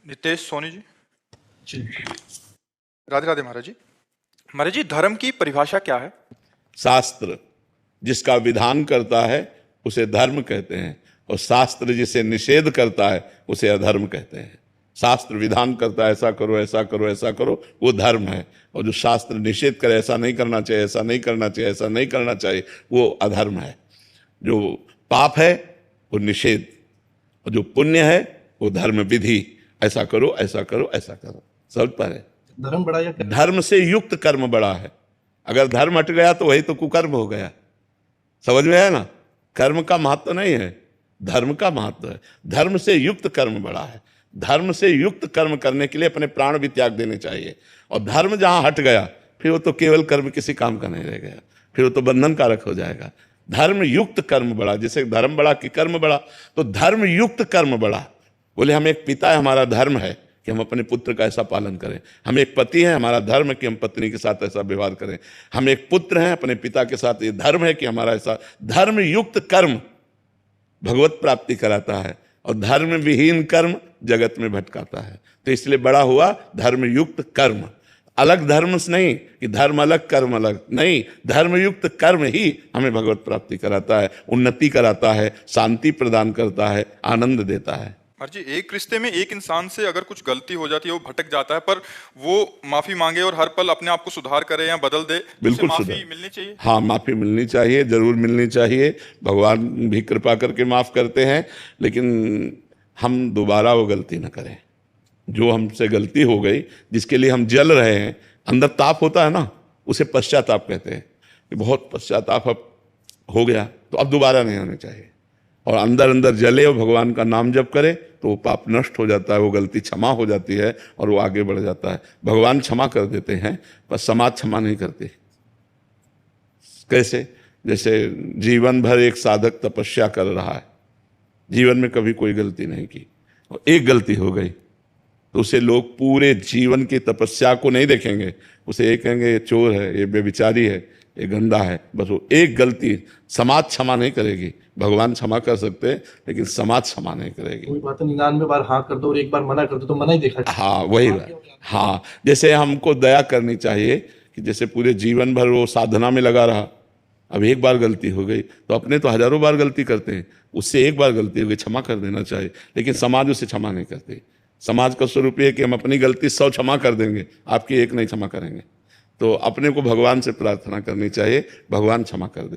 नितेश सोनी जी। जी। राधे राधे महाराज जी। महाराज जी, धर्म की परिभाषा क्या है? शास्त्र जिसका विधान करता है उसे धर्म कहते हैं, और शास्त्र जिसे निषेध करता है उसे अधर्म कहते हैं। शास्त्र विधान करता है ऐसा करो ऐसा करो ऐसा करो, वो धर्म है। और जो शास्त्र निषेध करे ऐसा नहीं करना चाहिए ऐसा नहीं करना चाहिए ऐसा नहीं करना चाहिए, वो अधर्म है। जो पाप है वो निषेध, और जो पुण्य है वो धर्म विधि। ऐसा करो ऐसा करो ऐसा करो, समझ पा रहे? धर्म बड़ा या धर्म से युक्त कर्म बड़ा है। अगर धर्म हट गया तो वही तो कुकर्म हो गया। समझ में आया ना? कर्म का महत्व नहीं है, धर्म का महत्व है। धर्म से युक्त कर्म बड़ा है। धर्म से युक्त कर्म करने के लिए अपने प्राण भी त्याग देने चाहिए। और धर्म जहां हट गया फिर वो तो केवल कर्म किसी काम का नहीं रह गया, फिर वो तो बंधन कारक हो जाएगा। धर्म युक्त कर्म बड़ा, जैसे धर्म बड़ा कि कर्म बड़ा, तो धर्म युक्त कर्म बड़ा। बोले हम एक पिता है, हमारा धर्म है कि हम अपने पुत्र का ऐसा पालन करें। हम एक पति हैं, हमारा धर्म है कि हम पत्नी के साथ ऐसा व्यवहार करें। हम एक पुत्र हैं, अपने पिता के साथ ये धर्म है कि हमारा ऐसा। धर्म युक्त कर्म भगवत प्राप्ति कराता है, और धर्म विहीन कर्म जगत में भटकाता है। तो इसलिए बड़ा हुआ धर्म युक्त कर्म। अलग धर्म से नहीं कि धर्म अलग कर्म अलग, नहीं, धर्म युक्त कर्म ही हमें भगवत प्राप्ति कराता है, उन्नति कराता है, शांति प्रदान करता है, आनंद देता है। महाराज जी, एक रिश्ते में एक इंसान से अगर कुछ गलती हो जाती है, वो भटक जाता है, पर वो माफी मांगे और हर पल अपने आप को सुधार करे या बदल दे, तो बिल्कुल उसे माफी सुधार। मिलनी चाहिए। हाँ, माफी मिलनी चाहिए, जरूर मिलनी चाहिए। भगवान भी कृपा करके माफ करते हैं, लेकिन हम दोबारा वो गलती न करें। जो हमसे गलती हो गई, जिसके लिए हम जल रहे हैं, अंदर ताप होता है ना, उसे पश्चाताप कहते हैं कि बहुत पश्चाताप अब हो गया, तो अब दोबारा नहीं होने चाहिए। और अंदर अंदर जले और भगवान का नाम जप करे तो वो पाप नष्ट हो जाता है, वो गलती क्षमा हो जाती है और वो आगे बढ़ जाता है। भगवान क्षमा कर देते हैं, पर समाज क्षमा नहीं करती। कैसे? जैसे जीवन भर एक साधक तपस्या कर रहा है, जीवन में कभी कोई गलती नहीं की, और एक गलती हो गई तो उसे लोग पूरे जीवन की तपस्या को नहीं देखेंगे, उसे ये कहेंगे ये चोर है, ये बेविचारी है, ये गंदा है। बस वो एक गलती समाज क्षमा नहीं करेगी। भगवान क्षमा कर सकते हैं, लेकिन समाज क्षमा नहीं करेगी। कोई बात 99 बार हाँ कर दो और एक बार मना कर दो तो मना ही देखा जाए। हाँ, वही बात। हाँ, जैसे हमको दया करनी चाहिए कि जैसे पूरे जीवन भर वो साधना में लगा रहा, अब एक बार गलती हो गई, तो अपने तो हजारों बार गलती करते हैं, उससे एक बार गलती हो गई, क्षमा कर देना चाहिए। लेकिन समाज उसे क्षमा नहीं करती। समाज का स्वरूप ये है कि हम अपनी गलती 100 क्षमा कर देंगे, आपकी एक नहीं क्षमा करेंगे। तो अपने को भगवान से प्रार्थना करनी चाहिए, भगवान क्षमा कर दे।